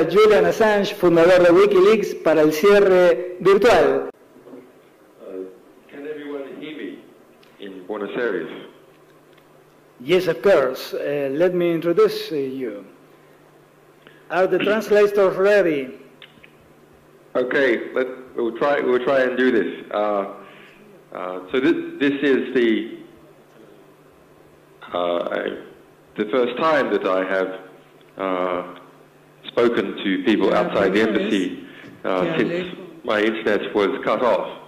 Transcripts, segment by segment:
a Julian Assange, fundador de Wikileaks, para el cierre virtual. Can everyone hear me in Buenos Aires? Yes, of course. Let me introduce you. Are the translators ready? Okay, we'll try and do this. So this is the first time that I have spoken to people outside the embassy since my internet was cut off.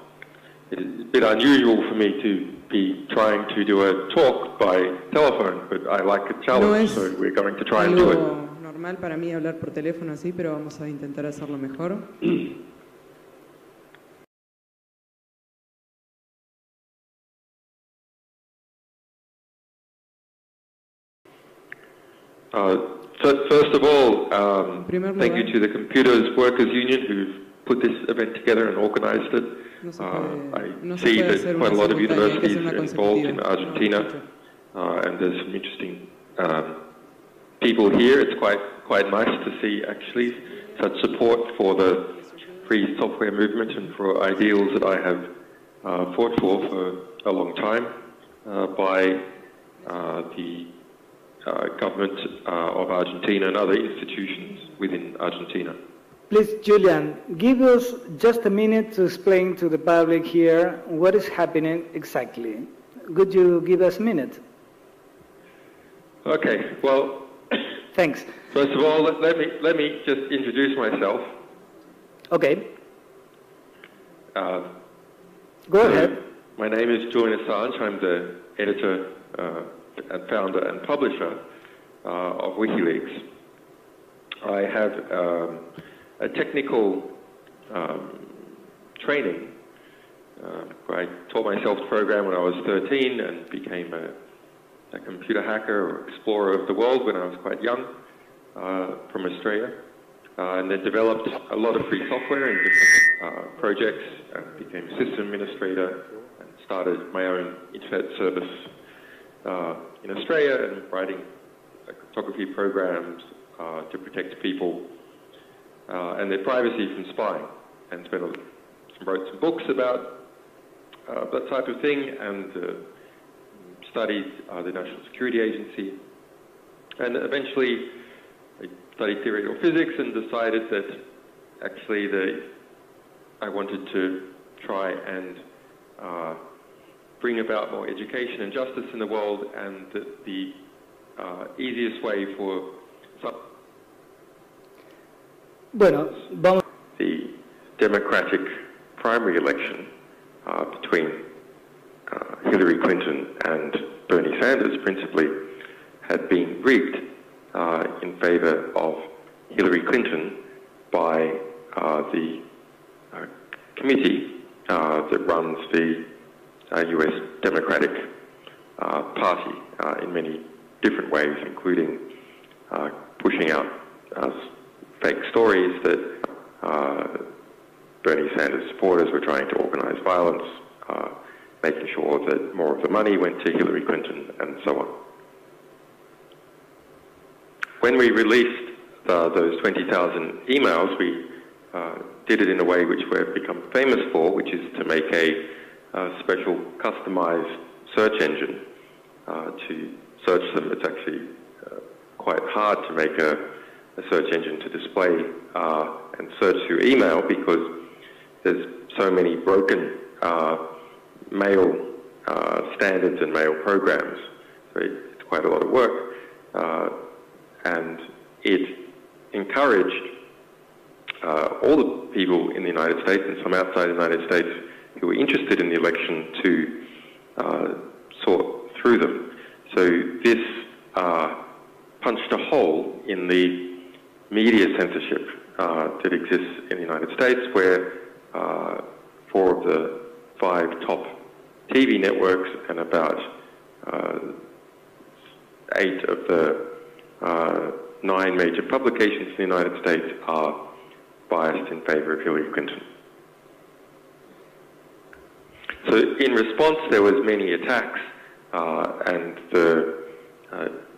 It's a bit unusual for me to be trying to do a talk by telephone, but I like a challenge, so we're going to try and do it. Normal para mí hablar por teléfono así, pero vamos a intentar hacerlo mejor. First of all, thank you to the Computers Workers Union who've put this event together and organized it. I see that quite a lot of universities are involved in Argentina, and there's some interesting people here. It's quite nice to see actually such support for the free software movement and for ideals that I have fought for a long time by the government of Argentina and other institutions within Argentina. Please, Julian, give us just a minute to explain to the public here what is happening exactly. Could you give us a minute? Okay, well, thanks. First of all, let me just introduce myself. Okay. Go ahead. My name is Julian Assange. I'm the editor and founder and publisher of WikiLeaks. I have a technical training. I taught myself to program when I was 13 and became a computer hacker or explorer of the world when I was quite young from Australia, and then developed a lot of free software in different projects and became a system administrator and started my own internet service in Australia and writing cryptography programs to protect people and their privacy from spying, and wrote some books about that type of thing, and studied the National Security Agency, and eventually I studied theoretical physics and decided that actually I wanted to try and bring about more education and justice in the world, and that the easiest way for the Democratic primary election between Hillary Clinton and Bernie Sanders principally had been rigged in favor of Hillary Clinton by the committee that runs the US Democratic Party in many different ways, including pushing out fake stories that Bernie Sanders supporters were trying to organize violence, making sure that more of the money went to Hillary Clinton, and so on. When we released those 20,000 emails, we did it in a way which we've become famous for, which is to make a special customized search engine to search them. It's actually quite hard to make a search engine to display and search through email because there's so many broken mail standards and mail programs. So it's quite a lot of work. And it encouraged all the people in the United States and some outside the United States who were interested in the election to sort through them. So this punched a hole in the media censorship that exists in the United States, where 4 of the 5 top TV networks and about 8 of the 9 major publications in the United States are biased in favor of Hillary Clinton. So in response, there was many attacks, and the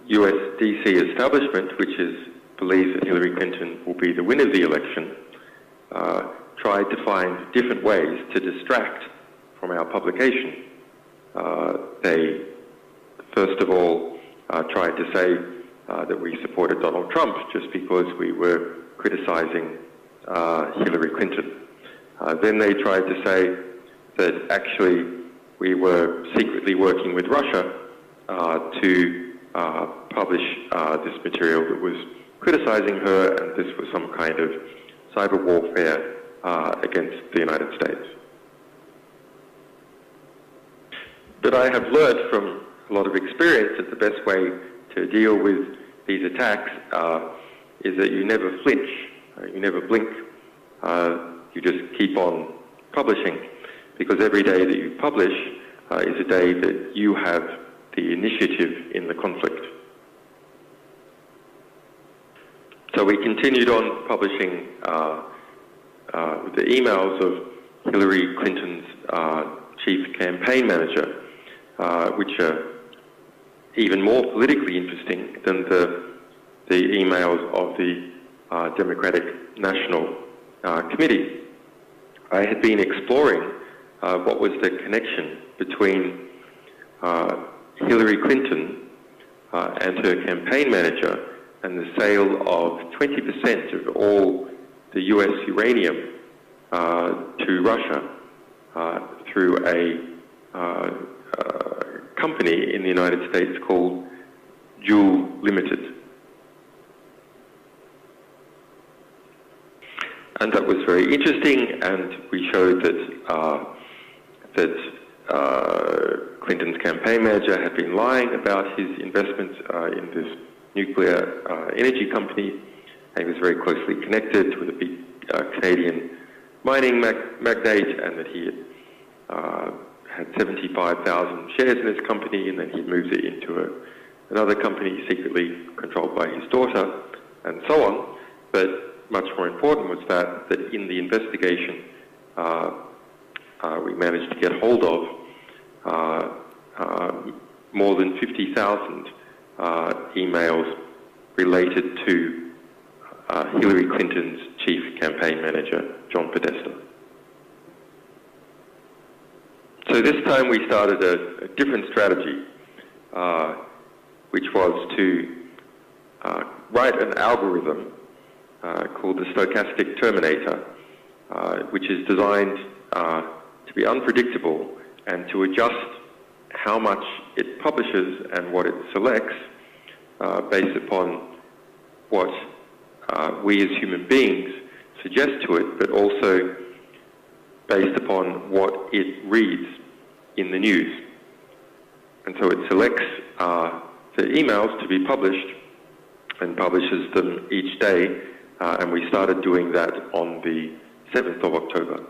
US DC establishment, which is believes that Hillary Clinton will be the winner of the election, tried to find different ways to distract from our publication. They, first of all, tried to say that we supported Donald Trump just because we were criticizing Hillary Clinton. Then they tried to say that actually we were secretly working with Russia to publish this material that was criticizing her, and this was some kind of cyber warfare against the United States. But I have learned from a lot of experience that the best way to deal with these attacks is that you never flinch, you never blink, you just keep on publishing, because every day that you publish is a day that you have the initiative in the conflict. So we continued on publishing the emails of Hillary Clinton's chief campaign manager, which are even more politically interesting than the emails of the Democratic National Committee. I had been exploring what was the connection between Hillary Clinton and her campaign manager and the sale of 20% of all the US uranium to Russia through a company in the United States called Juul Limited. And that was very interesting, and we showed that Clinton's campaign manager had been lying about his investments in this nuclear energy company, and he was very closely connected with a big Canadian mining magnate, and that he had 75,000 shares in this company, and then he moved it into another company secretly controlled by his daughter, and so on. But much more important was that in the investigation we managed to get hold of more than 50,000 emails related to Hillary Clinton's chief campaign manager, John Podesta. So this time we started a different strategy, which was to write an algorithm called the stochastic terminator, which is designed to be unpredictable and to adjust how much it publishes and what it selects based upon what we as human beings suggest to it, but also based upon what it reads in the news. And so it selects the emails to be published and publishes them each day, and we started doing that on the 7th of October.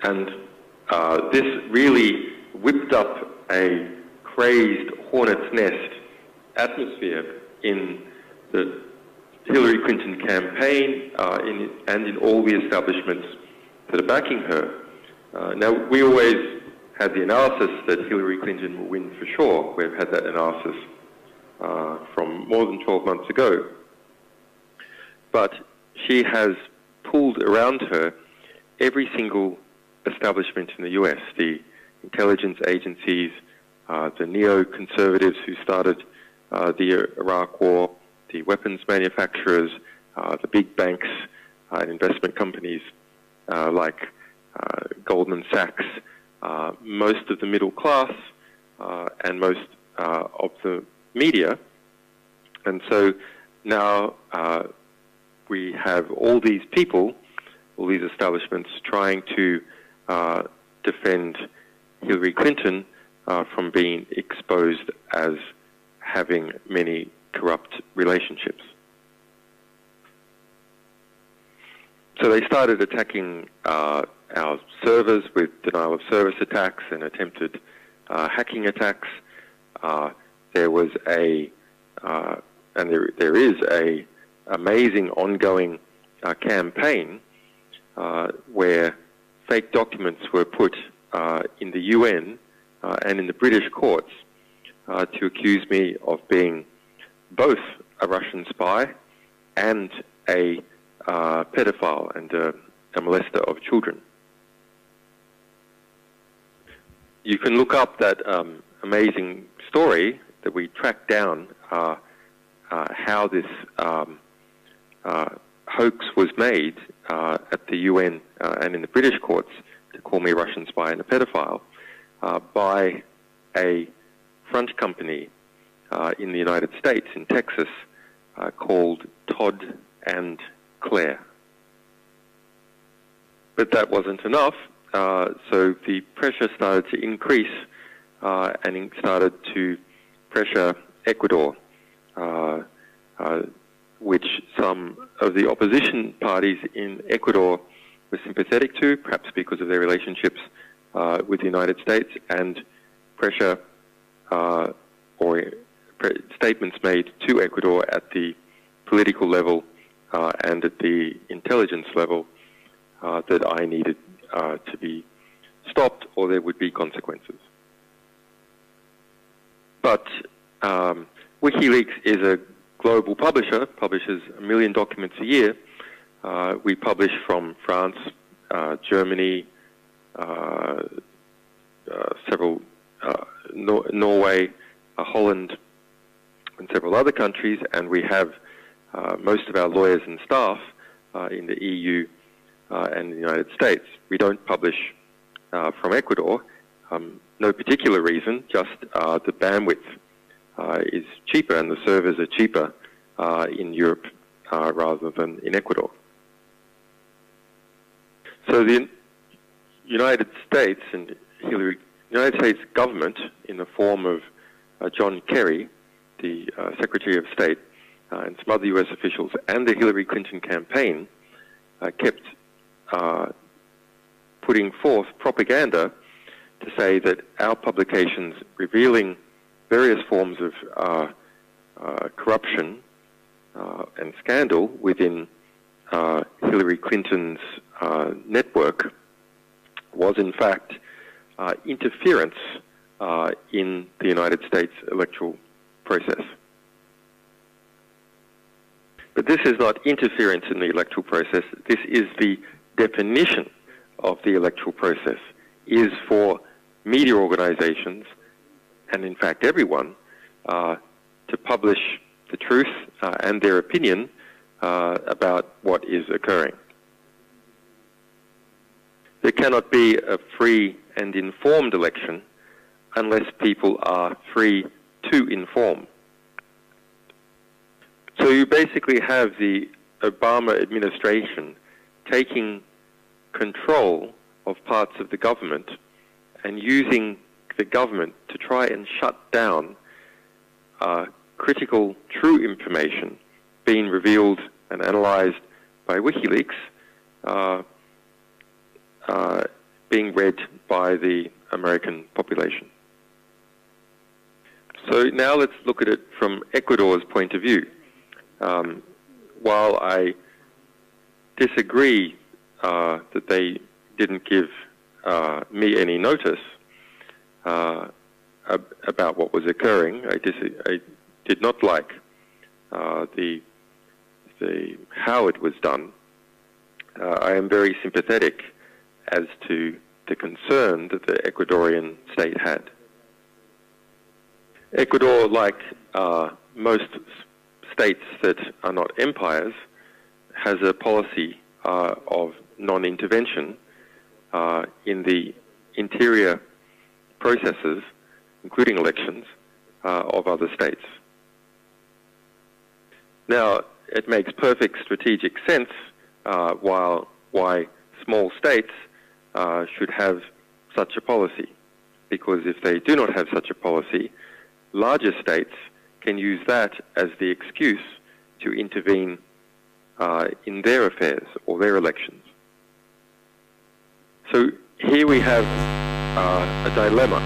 And this really whipped up a crazed hornet's nest atmosphere in the Hillary Clinton campaign and in all the establishments that are backing her. Now, we always had the analysis that Hillary Clinton will win for sure. We've had that analysis from more than 12 months ago. But she has pulled around her every single establishment in the US, the intelligence agencies, the neoconservatives who started the Iraq War, the weapons manufacturers, the big banks and investment companies like Goldman Sachs, most of the middle class, and most of the media. And so now we have all these people, all these establishments trying to defend Hillary Clinton from being exposed as having many corrupt relationships. So they started attacking our servers with denial of service attacks and attempted hacking attacks. There was and there is a amazing ongoing campaign where fake documents were put in the UN and in the British courts to accuse me of being both a Russian spy and a pedophile and a molester of children. You can look up that amazing story that we tracked down, how this hoax was made at the UN and in the British courts to call me a Russian spy and a pedophile by a French company in the United States, in Texas, called Todd and Claire. But that wasn't enough, so the pressure started to increase and it started to pressure Ecuador, which some of the opposition parties in Ecuador were sympathetic to, perhaps because of their relationships with the United States, and pressure statements made to Ecuador at the political level and at the intelligence level that I needed to be stopped or there would be consequences. But Wikileaks is a global publisher, publishes 1 million documents a year. We publish from France, Germany, several Norway, Holland, and several other countries, and we have most of our lawyers and staff in the EU and the United States. We don't publish from Ecuador, no particular reason, just the bandwidth is cheaper and the servers are cheaper in Europe rather than in Ecuador. So the United States and United States government, in the form of John Kerry, the Secretary of State, and some other U.S. officials, and the Hillary Clinton campaign, kept putting forth propaganda to say that our publications revealing various forms of corruption and scandal within Hillary Clinton's network was in fact interference in the United States electoral process. But this is not interference in the electoral process. This is the definition of the electoral process, is for media organizations, and in fact everyone, to publish the truth and their opinion about what is occurring. There cannot be a free and informed election unless people are free to inform. So you basically have the Obama administration taking control of parts of the government and using the government to try and shut down critical, true information being revealed and analyzed by Wikileaks, being read by the American population. So now let's look at it from Ecuador's point of view. While I disagree that they didn't give me any notice about what was occurring, I did not like how it was done. I am very sympathetic as to the concern that the Ecuadorian state had. Ecuador, like most states that are not empires, has a policy of non-intervention in the interior processes, including elections, of other states. Now, it makes perfect strategic sense why small states should have such a policy, because if they do not have such a policy, larger states can use that as the excuse to intervene in their affairs or their elections. So here we have a dilemma.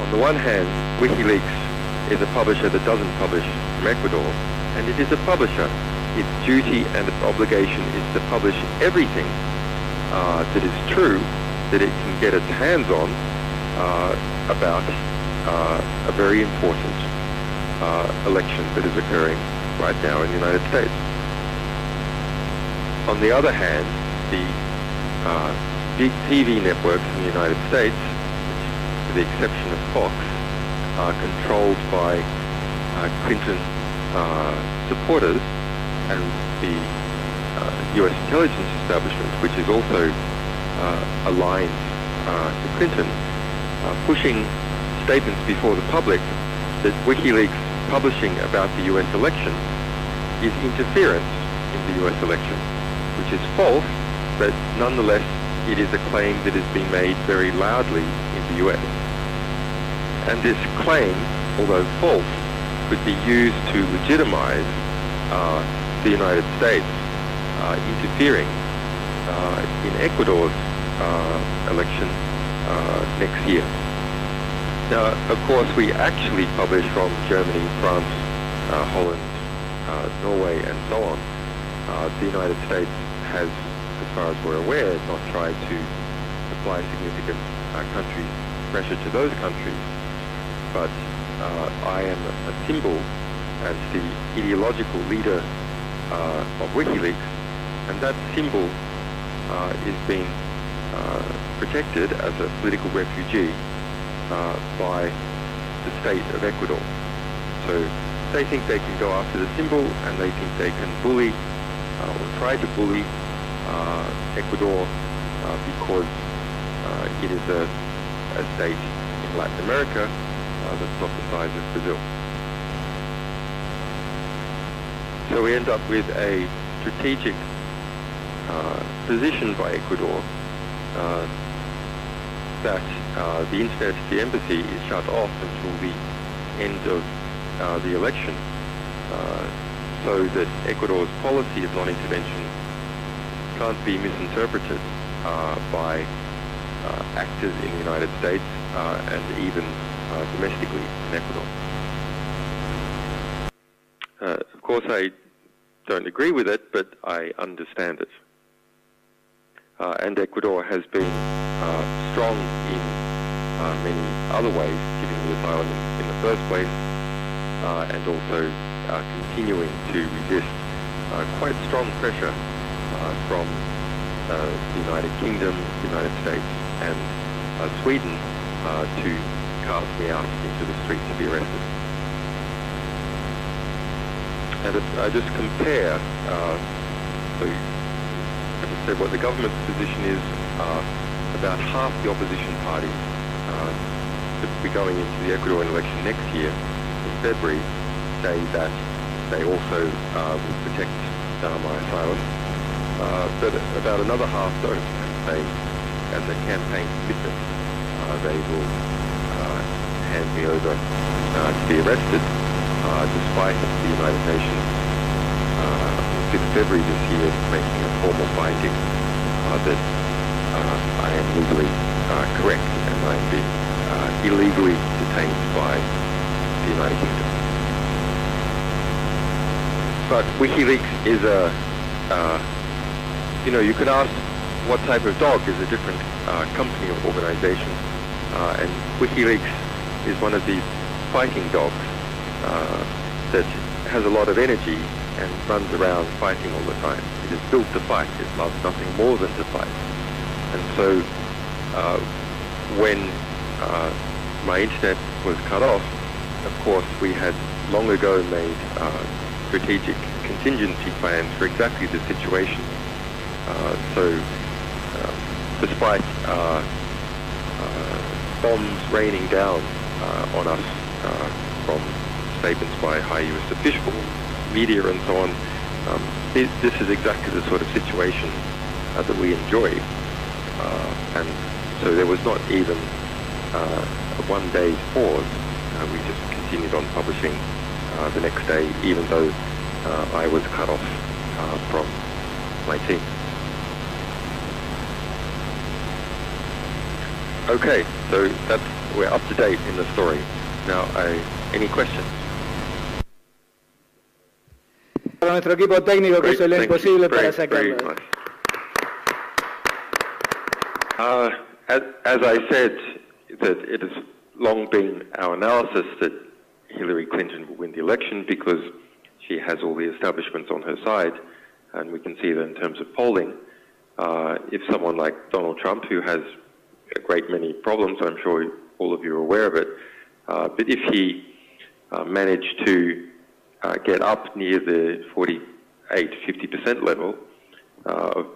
On the one hand, Wikileaks is a publisher that doesn't publish from Ecuador, and it is a publisher. Its duty and its obligation is to publish everything that is true that it can get its hands on about a very important election that is occurring right now in the United States. On the other hand, the big TV networks in the United States, with the exception of Fox, are controlled by Clinton supporters, and the US intelligence establishment, which is also aligned to Clinton, pushing statements before the public that WikiLeaks publishing about the US election is interference in the US election, which is false, but nonetheless it is a claim that has been made very loudly in the US. And this claim, although false, could be used to legitimize the United States interfering in Ecuador's election next year. Now, of course, we actually publish from Germany, France, Holland, Norway, and so on. The United States has, as far as we're aware, not tried to apply significant country pressure to those countries. But I am a symbol as the ideological leader of WikiLeaks, and that symbol is being protected as a political refugee by the state of Ecuador. So they think they can go after the symbol, and they think they can bully or try to bully Ecuador because it is a state in Latin America that's not the size of Brazil. So we end up with a strategic position by Ecuador that the internet, the embassy, is shut off until the end of the election, so that Ecuador's policy of non-intervention can't be misinterpreted by actors in the United States and even domestically in Ecuador. Of course, I don't agree with it, but I understand it. And Ecuador has been strong in many other ways, giving the asylum in the first place, and also continuing to resist quite strong pressure from the United Kingdom, the United States, and Sweden to cast me out into the street to be arrested. And if I just compare, so as I said, what the government's position is, about half the opposition parties that will be going into the Ecuadorian election next year in February say that they also will protect my asylum. But about another half don't, say, as a campaign commitment, they will hand me over to be arrested, despite the United Nations on 5th February this year making a formal finding that I am legally correct and I am being illegally detained by the United Kingdom. But WikiLeaks is you can ask what type of dog is a different company or organization, and WikiLeaks is one of these fighting dogs that has a lot of energy and runs around fighting all the time. It is built to fight. It loves nothing more than to fight. And so when my internet was cut off, of course, we had long ago made strategic contingency plans for exactly the situation. Despite bombs raining down on us from statements by high US officials, media and so on, this is exactly the sort of situation that we enjoy. And so there was not even a 1 day's pause. We just continued on publishing the next day, even though I was cut off from my team. Okay, so we're up to date in the story. Now, any questions? Para nuestro equipo técnico que hizo lo imposible para sacarlo. As I said, that it has long been our analysis that Hillary Clinton will win the election because she has all the establishments on her side, and we can see that in terms of polling. If someone like Donald Trump, who has a great many problems, I'm sure all of you are aware of it, but if he managed to get up near the 48-50% level of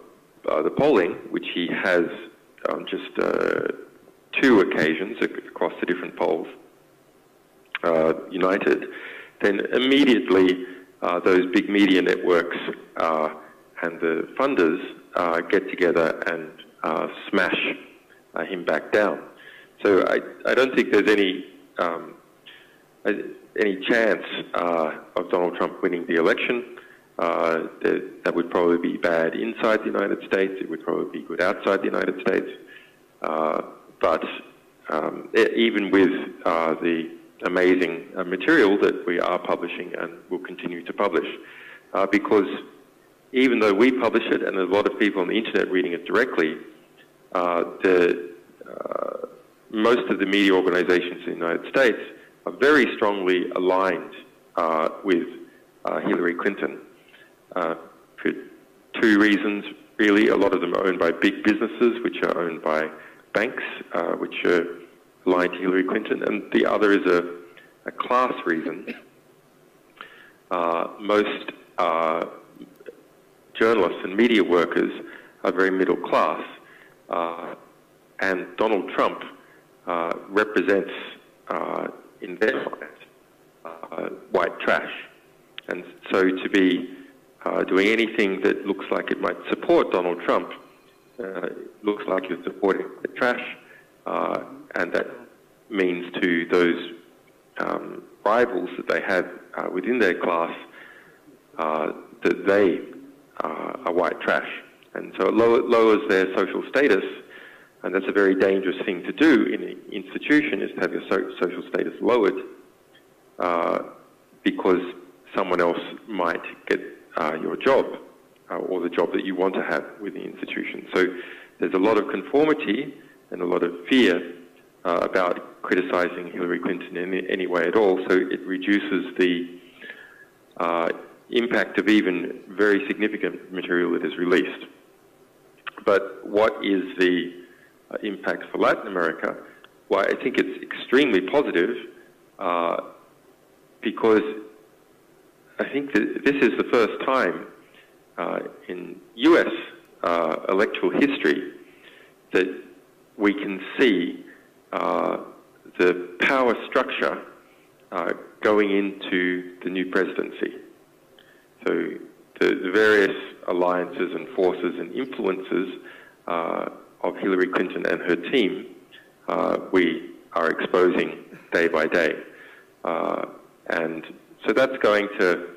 the polling, which he has on just 2 occasions across the different polls, united, then immediately those big media networks and the funders get together and smash him back down. So I don't think there's any chance of Donald Trump winning the election. That would probably be bad inside the United States. It would probably be good outside the United States. But even with the amazing material that we are publishing and will continue to publish, because even though we publish it and there's a lot of people on the internet reading it directly, most of the media organizations in the United States are very strongly aligned with Hillary Clinton for 2 reasons, really. A lot of them are owned by big businesses, which are owned by banks, which are aligned to Hillary Clinton, and the other is a class reason. Most journalists and media workers are very middle class, and Donald Trump represents, in their minds, white trash. And so to be doing anything that looks like it might support Donald Trump looks like you're supporting the trash, and that means to those rivals that they have within their class that they are white trash. And so it lowers their social status, and that's a very dangerous thing to do in an institution, is to have your social status lowered because someone else might get your job or the job that you want to have with the institution. So there's a lot of conformity and a lot of fear about criticizing Hillary Clinton in any way at all, so it reduces the impact of even very significant material that is released. But what is the impact for Latin America? Well, I think it's extremely positive because I think that this is the first time in US electoral history that we can see the power structure going into the new presidency. So the various alliances and forces and influences of Hillary Clinton and her team, we are exposing day by day. And so that's going to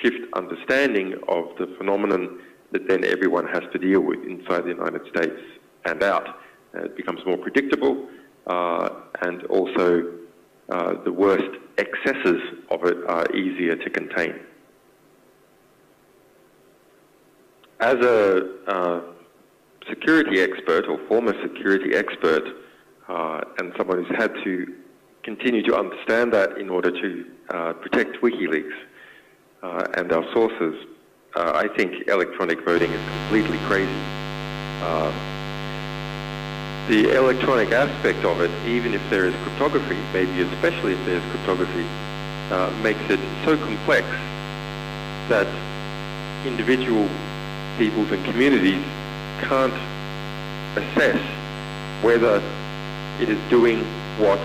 shift understanding of the phenomenon that then everyone has to deal with inside the United States and out. It becomes more predictable, and also the worst excesses of it are easier to contain. As a security expert or former security expert, and someone who's had to continue to understand that in order to protect Wikileaks and our sources, I think electronic voting is completely crazy. The electronic aspect of it, even if there is cryptography, maybe especially if there's cryptography, makes it so complex that individual peoples and communities can't assess whether it is doing what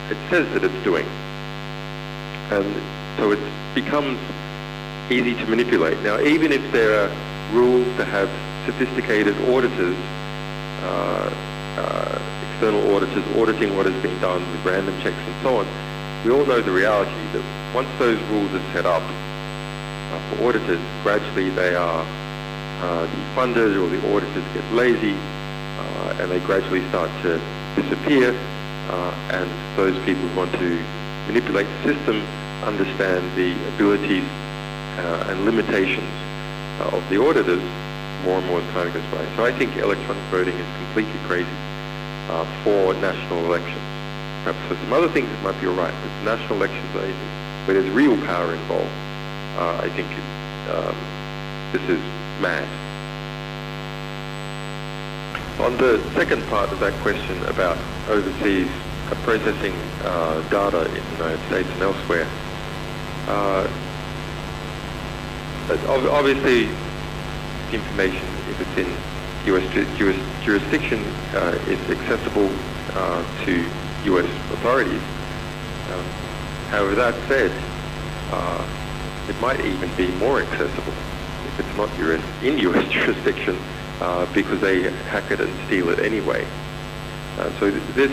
it says that it's doing. And so it becomes easy to manipulate. Now, even if there are rules to have sophisticated auditors, external auditors auditing what has been done with random checks and so on, we all know the reality that once those rules are set up for auditors, gradually they are defunded, or the auditors get lazy, and they gradually start to disappear, and those people who want to manipulate the system understand the abilities and limitations of the auditors more and more as time goes by. So I think electronic voting is completely crazy for national elections. perhaps for some other things it might be all right, but national elections, where there's real power involved, I think this is mad. On the second part of that question about overseas processing data in the United States and elsewhere, obviously information, if it's in US jurisdiction, is accessible to US authorities. However, that said, it might even be more accessible if it's not in US jurisdiction, because they hack it and steal it anyway. So this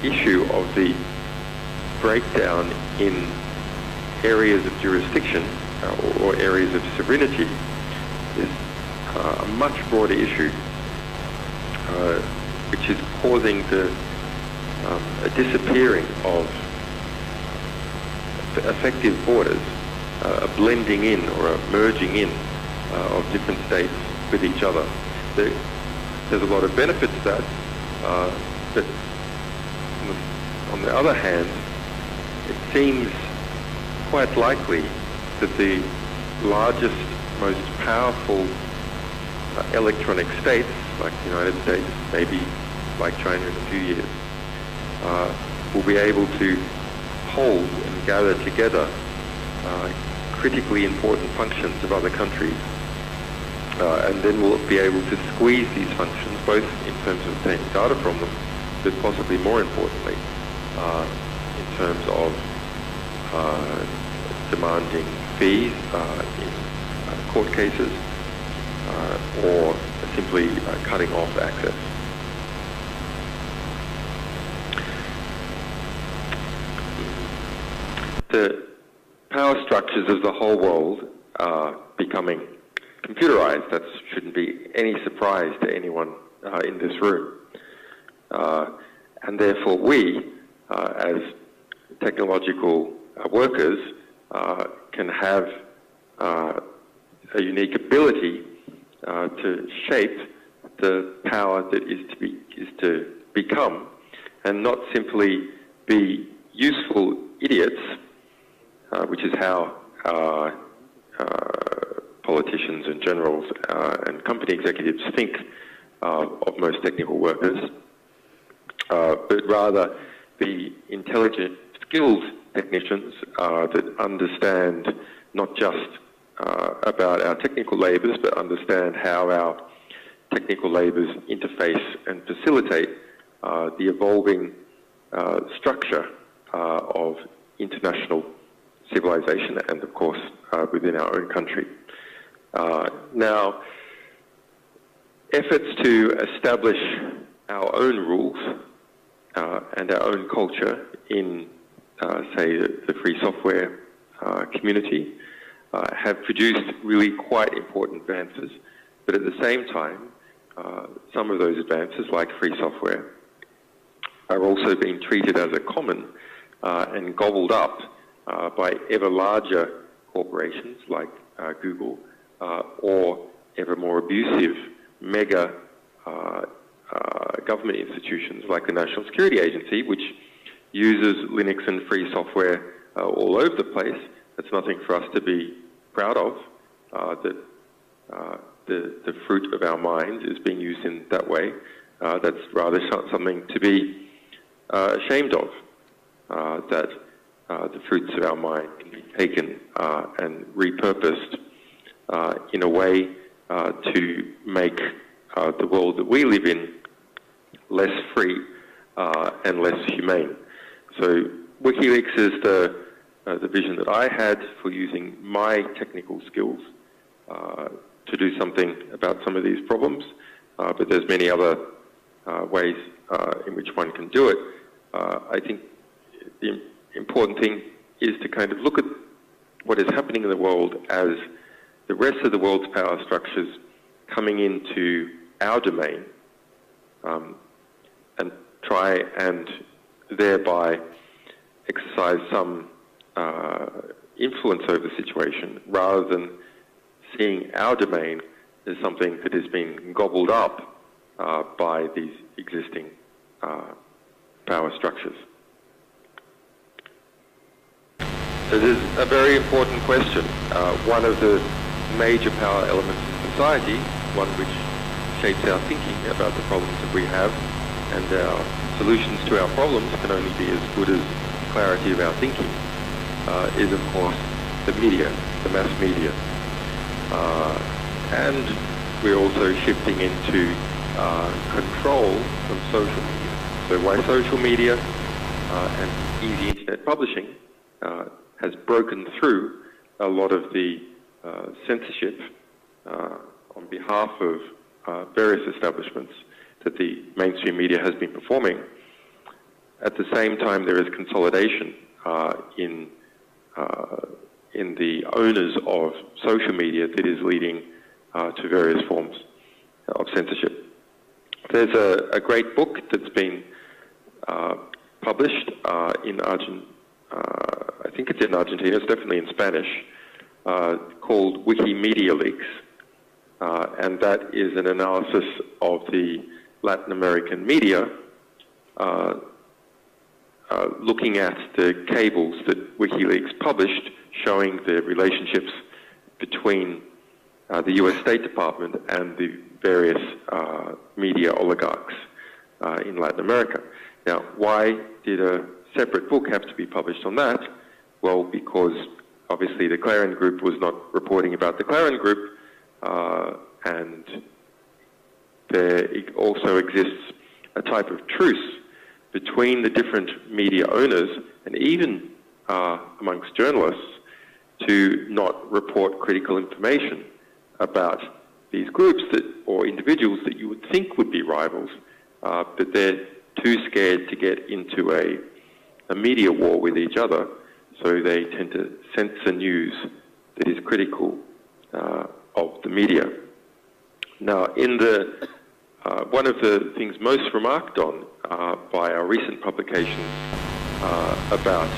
issue of the breakdown in areas of jurisdiction or areas of sovereignty is a much broader issue, which is causing a disappearing of effective borders, a blending in or a merging in of different states with each other. There's a lot of benefit to that, but on the other hand, it seems quite likely that the largest, most powerful electronic states, like the United States, maybe like China in a few years, will be able to hold and gather together critically important functions of other countries, and then we'll be able to squeeze these functions, both in terms of obtaining data from them, but possibly more importantly, in terms of demanding fees in court cases, or simply cutting off access. The power structures of the whole world are becoming computerized. That shouldn't be any surprise to anyone in this room. And therefore we, as technological workers, can have a unique ability to shape the power that is to become, and not simply be useful idiots, which is how politicians and generals and company executives think of most technical workers, but rather be intelligent, skilled technicians that understand not just about our technical labours, but understand how our technical labours interface and facilitate the evolving structure of international civilization and, of course, within our own country. Now, efforts to establish our own rules and our own culture in, say, the free software community have produced really quite important advances, but at the same time, some of those advances, like free software, are also being treated as a common and gobbled up by ever larger corporations like Google, or ever more abusive mega government institutions like the National Security Agency, which uses Linux and free software all over the place. That's nothing for us to be proud of, that the fruit of our minds is being used in that way. That's rather something to be ashamed of, that the fruits of our mind can be taken and repurposed in a way to make the world that we live in less free and less humane. So Wikileaks is the vision that I had for using my technical skills to do something about some of these problems, but there's many other ways in which one can do it. I think the important thing is to kind of look at what is happening in the world as the rest of the world's power structures coming into our domain, and try and thereby exercise some influence over the situation, rather than seeing our domain as something that is being gobbled up by these existing power structures. So this is a very important question. One of the major power elements in society, one which shapes our thinking about the problems that we have, and our solutions to our problems can only be as good as the clarity of our thinking, is of course the media, the mass media. And we're also shifting into control from social media. So why social media and easy internet publishing has broken through a lot of the censorship on behalf of various establishments that the mainstream media has been performing. At the same time, there is consolidation in the owners of social media that is leading to various forms of censorship. There's a great book that's been published in Argentina. I think it's in Argentina, it's definitely in Spanish, called Wikileaks, and that is an analysis of the Latin American media, looking at the cables that Wikileaks published, showing the relationships between the US State Department and the various media oligarchs in Latin America. Now, why did a separate book have to be published on that? Well, because obviously the Clarion Group was not reporting about the Clarion Group, and there also exists a type of truce between the different media owners and even amongst journalists to not report critical information about these groups that, or individuals that you would think would be rivals, but they're too scared to get into a media war with each other, so they tend to censor news that is critical of the media. Now, in the one of the things most remarked on by our recent publications about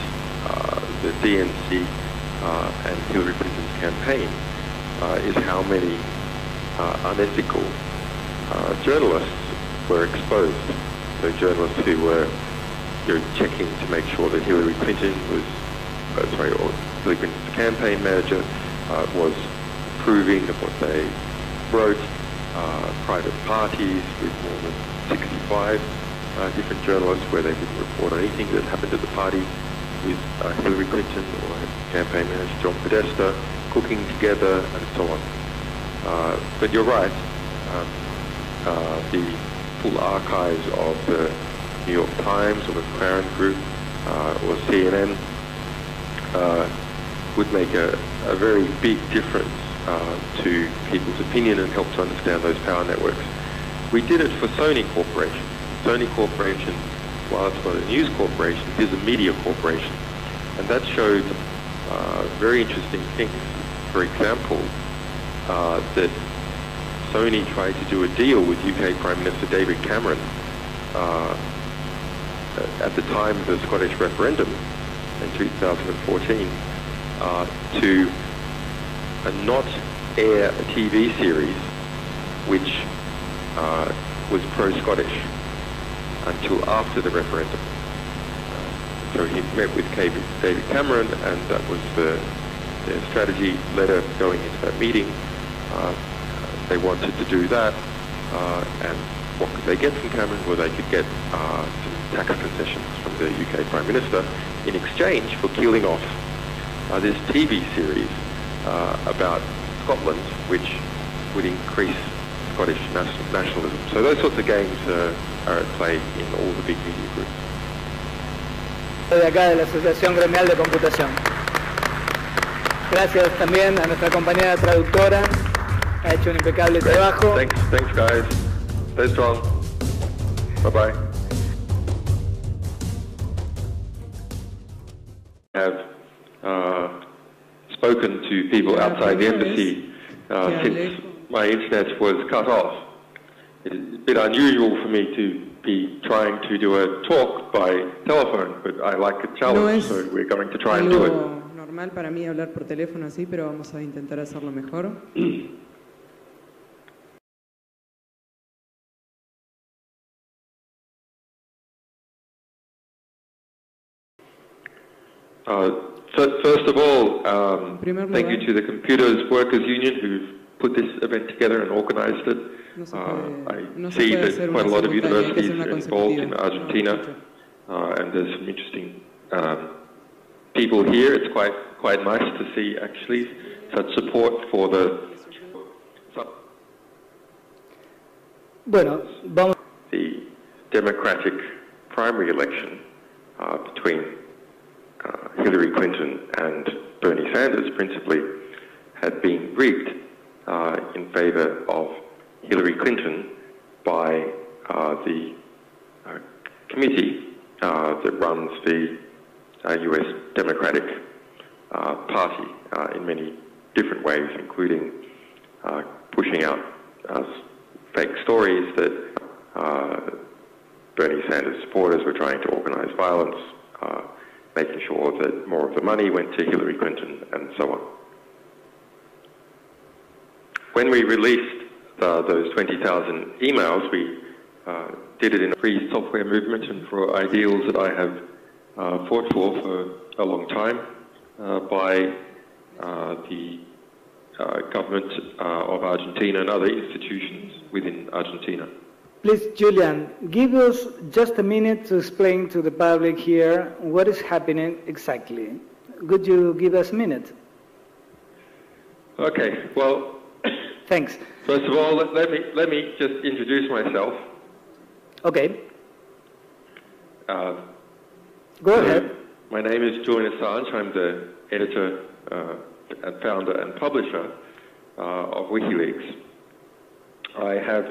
the DNC and Hillary Clinton's campaign is how many unethical journalists were exposed. So journalists who were checking to make sure that Hillary Clinton was, or Hillary Clinton's campaign manager was approving of what they wrote, private parties with more than 65 different journalists where they wouldn't report on anything that happened at the party with Hillary Clinton or her campaign manager John Podesta, cooking together and so on. But you're right, the full archives of the New York Times or the Clarion Group or CNN would make a very big difference to people's opinion and help to understand those power networks. We did it for Sony Corporation. Sony Corporation, while it's not a news corporation, is a media corporation. And that showed very interesting things. For example, that Sony tried to do a deal with UK Prime Minister David Cameron at the time of the Scottish referendum in 2014 to not air a TV series which was pro-Scottish until after the referendum. So he met with David Cameron, and that was the strategy letter going into that meeting. They wanted to do that, and what could they get from Cameron? Well, they could get some tax concessions from the UK Prime Minister in exchange for killing off this TV series about Scotland, which would increase Scottish nationalism. So those sorts of games are at play in all the big media groups. De acá de la Asociación Gremial de Computación. Gracias también a nuestra compañera traductora, ha hecho un impecable trabajo. Thanks guys. Stay strong. Bye-bye. Have spoken to people outside the embassy since my internet was cut off. It's a bit unusual for me to be trying to do a talk by telephone, but I like a challenge, so we're going to try and do it. Normal para mí hablar por teléfono así, pero vamos a intentar hacerlo mejor. So first of all, thank you lugar, to the Computers Workers Union who've put this event together and organized it. no I se see puede that hacer quite a una lot of simultánea, hay que universities hacer una are involved in consecutiva. Argentina, and there's some interesting people here. It's quite nice to see actually such support for the Democratic primary election between Hillary Clinton and Bernie Sanders principally had been rigged in favor of Hillary Clinton by the committee that runs the US Democratic Party in many different ways, including pushing out fake stories that Bernie Sanders supporters were trying to organize violence, making sure that more of the money went to Hillary Clinton, and so on. When we released those 20,000 emails, we did it in a free software movement and for ideals that I have fought for a long time by the government of Argentina and other institutions within Argentina. Please, Julian, give us just a minute to explain to the public here what is happening exactly. Could you give us a minute? Okay, well, thanks. First of all, let me just introduce myself. Okay. Go ahead. My name is Julian Assange. I'm the editor and founder and publisher of Wikileaks. I have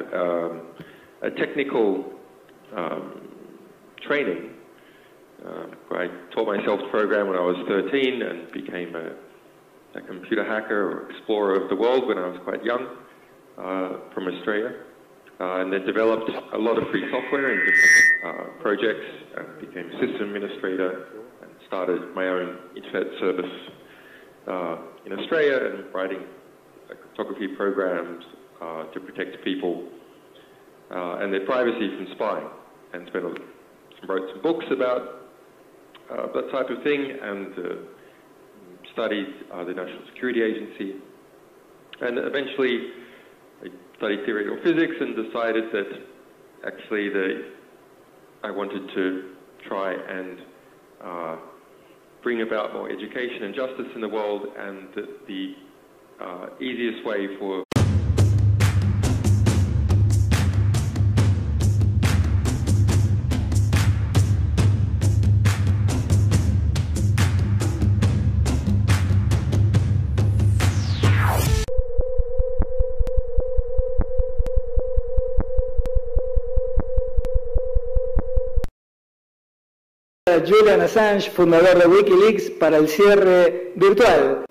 a technical training. I taught myself to program when I was 13 and became a computer hacker or explorer of the world when I was quite young from Australia. And then developed a lot of free software in different projects and became a system administrator and started my own internet service in Australia and writing cryptography programs to protect people and their privacy from spying, and wrote some books about that type of thing, and studied the National Security Agency, and eventually I studied theoretical physics and decided that actually I wanted to try and bring about more education and justice in the world, and that the easiest way for Julian Assange, fundador de Wikileaks, para el cierre virtual.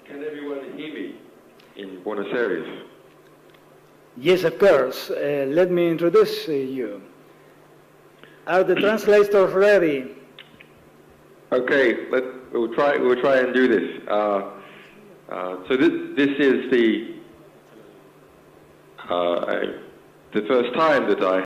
Can everyone hear me in Buenos Aires? Yes, of course. Let me introduce you. Are the translators ready? Okay, we'll try and do this. So this is the first time that I